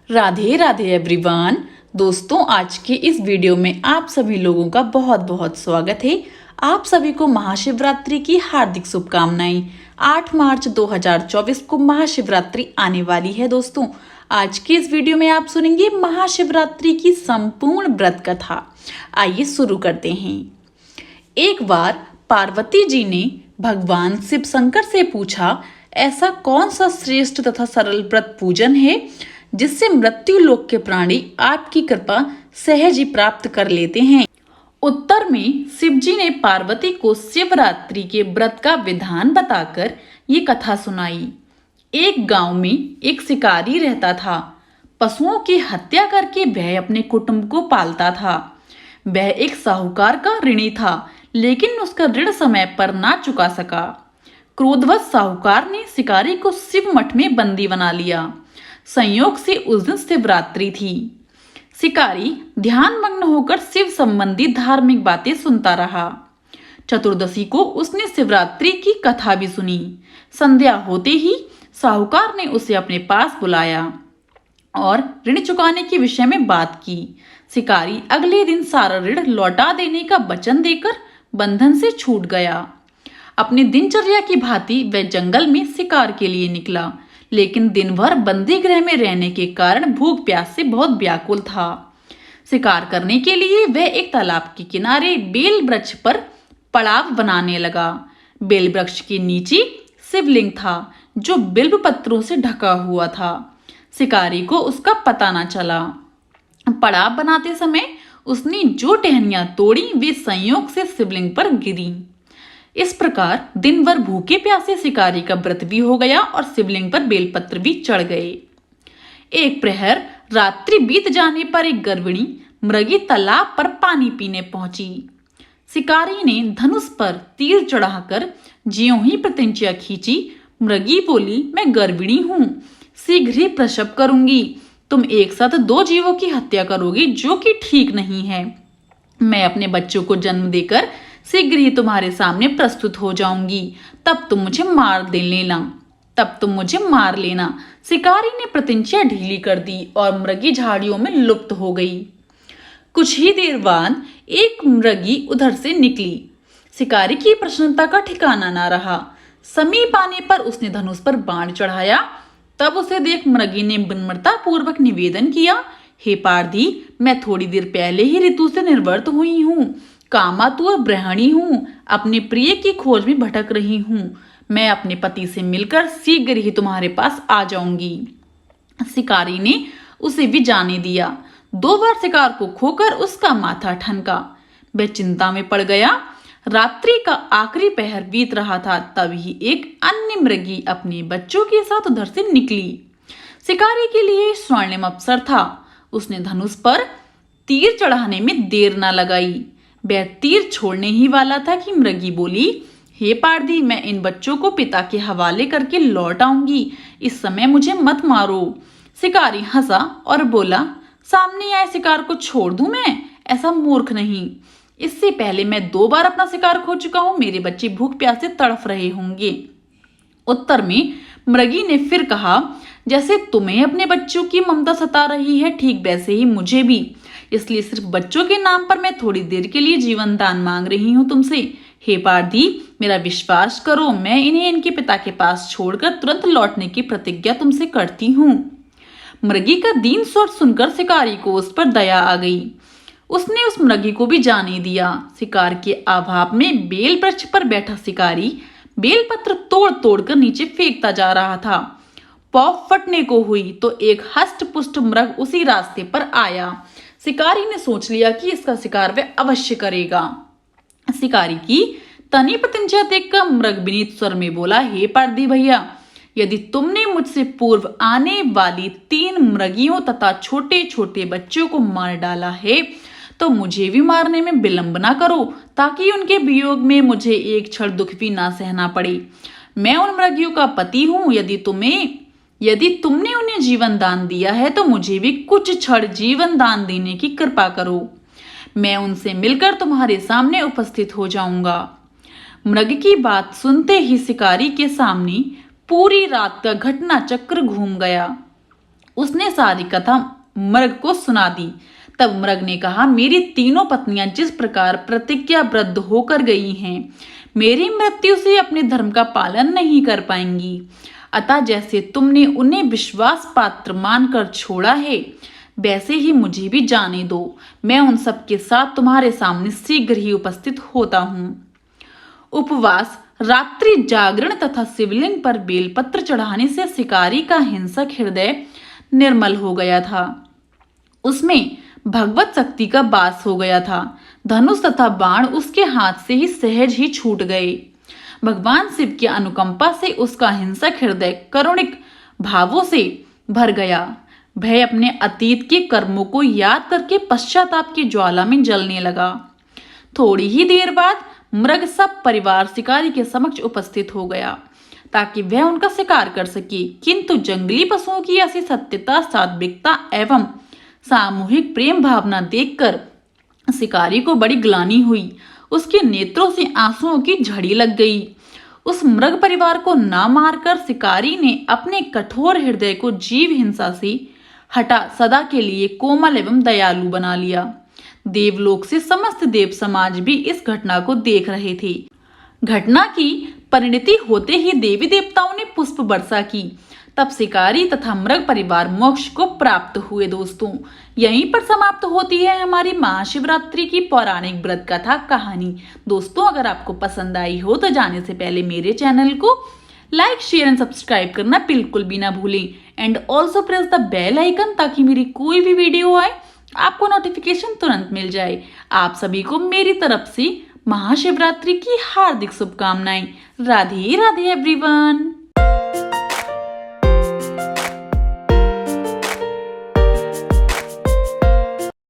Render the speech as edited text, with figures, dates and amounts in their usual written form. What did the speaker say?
Radhe Radhe everyone. दोस्तों, आज के इस वीडियो में आप सभी लोगों का बहुत बहुत स्वागत है। आप सभी को महाशिवरात्रि की हार्दिक शुभकामनाएं। 8 मार्च 2024 को महाशिवरात्रि आने वाली है। दोस्तों, आज की इस वीडियो में आप सुनेंगे महाशिवरात्रि की संपूर्ण व्रत कथा। आइए शुरू करते हैं। एक बार पार्वती जी ने भगवान शिव शंकर से पूछा, ऐसा कौन सा श्रेष्ठ तथा सरल व्रत पूजन है जिससे मृत्यु लोक के प्राणी आपकी कृपा सहज ही प्राप्त कर लेते हैं। उत्तर में शिव जी ने पार्वती को शिवरात्रि के व्रत का विधान बताकर ये कथा सुनाई। एक गांव में एक शिकारी रहता था। पशुओं की हत्या करके वह अपने कुटुंब को पालता था। वह एक साहूकार का ऋणी था, लेकिन उसका ऋण समय पर ना चुका सका। क्रोधवश साहूकार ने शिकारी को शिव मठ में बंदी बना लिया। संयोग से उस दिन शिवरात्रि थी। शिकारी ध्यान मग्न होकर शिव संबंधी धार्मिक बातें सुनता रहा। चतुर्दशी को उसने शिवरात्रि की कथा भी सुनी। संध्या होते ही साहूकार ने उसे अपने पास बुलाया और ऋण चुकाने के विषय में बात की। शिकारी अगले दिन सारा ऋण लौटा देने का वचन देकर बंधन से छूट गया। अपनी दिनचर्या की भांति वह जंगल में शिकार के लिए निकला, लेकिन दिन भर बंदी गृह में रहने के कारण भूख प्यास से बहुत व्याकुल था। शिकार करने के लिए वह एक तालाब के किनारे बेल वृक्ष पर पड़ाव बनाने लगा। बेल वृक्ष के नीचे शिवलिंग था, जो बिल्व पत्रों से ढका हुआ था। शिकारी को उसका पता न चला। पड़ाव बनाते समय उसने जो टहनियां तोड़ी वे संयोग से शिवलिंग पर गिरी। इस प्रकार दिन भर भूखे प्यासे शिकारी का व्रत भी हो गया और शिवलिंग पर बेलपत्र भी चढ़ गए। एक प्रहर रात्रि बीत जाने पर एक गर्भिणी मृगी तालाब पर पानी पीने पहुंची। शिकारी ने धनुष पर तीर चढ़ाकर ज्यों ही प्रतिज्ञा खींची। मृगी बोली, मैं गर्भिणी हूं, शीघ्र ही प्रसव करूंगी। तुम एक साथ 2 जीवों की हत्या करोगी, जो कि ठीक नहीं है। मैं अपने बच्चों को जन्म देकर शीघ्र ही तुम्हारे सामने प्रस्तुत हो जाऊंगी, तब तुम मुझे मार लेना। शिकारी ने प्रतिज्ञा ढीली कर दी और मृगी झाड़ियों में लुप्त हो गई। कुछ ही देर बाद एक मृगी उधर से निकली। शिकारी की प्रसन्नता का ठिकाना ना रहा। समीप आने पर उसने धनुष पर बाण चढ़ाया। तब उसे देख मृगी ने विनम्रता पूर्वक निवेदन किया, हे पारधी, मैं थोड़ी देर पहले ही ऋतु से निर्वर्त हुई हूँ। कामातुर गृहिणी हूँ, अपने प्रिय की खोज में भटक रही हूँ। मैं अपने पति से मिलकर शीघ्र ही तुम्हारे पास आ जाऊंगी। शिकारी ने उसे भी जाने दिया। 2 बार शिकार को खोकर उसका माथा ठनका। वह चिंता में पड़ गया। रात्रि का आखिरी पहर बीत रहा था, तभी एक अन्य मृगी अपने बच्चों के साथ उधर से निकली। शिकारी के लिए स्वर्णिम अवसर था। उसने धनुष पर तीर चढ़ाने में देर न लगाई। वह तीर छोड़ने ही वाला था कि मृगी बोली, हे पारधी, मैं इन बच्चों को पिता के हवाले करके लौट आऊंगी। इस समय मुझे मत मारो। शिकारी हंसा और बोला, सामने आए शिकार को छोड़ दूं मैं? ऐसा मूर्ख नहीं। इससे पहले मैं 2 बार अपना शिकार खो चुका हूं। मेरे बच्चे भूख प्यास से तड़फ रहे होंगे। उत्तर में मृगी ने फिर कहा, जैसे तुम्हें अपने बच्चों की ममता सता रही है, ठीक वैसे ही मुझे भी। इसलिए सिर्फ बच्चों के नाम पर मैं थोड़ी देर के लिए जीवन दान मांग रही हूँ तुमसे। हे पारधी, मेरा विश्वास करो, मैं इन्हें इनके पिता के पास छोड़कर तुरंत लौटने की प्रतिज्ञा तुमसे करती हूँ। मृगी का दीन स्वर सुनकर शिकारी को उस पर दया आ गई। उसने उस मृगी को भी जाने दिया। शिकार के अभाव में बेल वृक्ष पर बैठा शिकारी बेलपत्र तोड़ तोड़ कर नीचे फेंकता जा रहा था। पौ फटने को हुई तो एक हष्ट पुष्ट मृग उसी रास्ते पर आया। शिकारी ने सोच लिया कि इसका शिकार वह अवश्य करेगा। शिकारी की तनी प्रतिज्ञा देखकर मृग विनीत स्वर में बोला, हे पारधी भैया, यदि तुमने मुझसे पूर्व आने वाली 3 मृगियों तथा छोटे छोटे बच्चों को मार डाला है, तो मुझे भी मारने में विलंब ना करो, ताकि उनके वियोग में मुझे एक क्षण दुख भी ना सहना पड़े। मैं उन मृगियों का पति हूँ। यदि तुमने उन्हें जीवन दान दिया है, तो मुझे भी कुछ क्षण जीवन दान देने की कृपा करो। मैं उनसे मिलकर तुम्हारे सामने उपस्थित हो जाऊंगा। मृग की बात सुनते ही शिकारी के सामने पूरी रात का घटना चक्र घूम गया। उसने सारी कथा मृग को सुना दी। तब मृग ने कहा, मेरी तीनों पत्नियां जिस प्रकार प्रतिज्ञाबद्ध होकर गई हैं, मेरी मृत्यु से अपने धर्म का पालन नहीं कर पाएंगी। अतः जैसे तुमने उन्हें विश्वास पात्र मानकर छोड़ा है, वैसे ही मुझे भी जाने दो। मैं उन सब के साथ तुम्हारे सामने शीघ्र ही उपस्थित होता हूँ। उपवास, रात्रि जागरण तथा शिवलिंग पर बेलपत्र चढ़ाने से शिकारी का हिंसक हृदय निर्मल हो गया था। उसमें भगवत शक्ति का वास हो गया था। धनुष तथा बाण उसके हाथ से ही सहज ही छूट गए। भगवान शिव की अनुकंपा से उसका हिंसक हृदय करुणिक भावों से भर गया। वह अपने अतीत के कर्मों को याद करके पश्चाताप की ज्वाला में जलने लगा। थोड़ी ही देर बाद मृग सब परिवार शिकारी के समक्ष उपस्थित हो गया ताकि वह उनका शिकार कर सके, किंतु जंगली पशुओं की ऐसी सत्यता, सात्विकता एवं सामूहिक प्रेम भावना देखकर शिकारी को बड़ी ग्लानि हुई। उसके नेत्रों से आंसुओं की झड़ी लग गई। उस मृग परिवार को न मारकर शिकारी ने अपने कठोर हृदय को जीव हिंसा से हटा सदा के लिए कोमल एवं दयालु बना लिया। देवलोक से समस्त देव समाज भी इस घटना को देख रहे थे। घटना की परिणति होते ही देवी देवताओं ने पुष्प वर्षा की। तब शिकारी तथा मृग परिवार मोक्ष को प्राप्त हुए। दोस्तों, यहीं पर समाप्त होती है हमारी महाशिवरात्रि की पौराणिक व्रत कथा कहानी। दोस्तों, अगर आपको पसंद आई हो तो जाने से पहले मेरे चैनल को लाइक, शेयर एंड सब्सक्राइब करना बिल्कुल भी ना भूलें। And also press the bell icon ताकि मेरी कोई भी वीडियो आए आपको नोटिफिकेशन तुरंत मिल जाए। आप सभी को मेरी तरफ से महाशिवरात्रि की हार्दिक शुभकामनाएं। राधे राधे एवरीवन।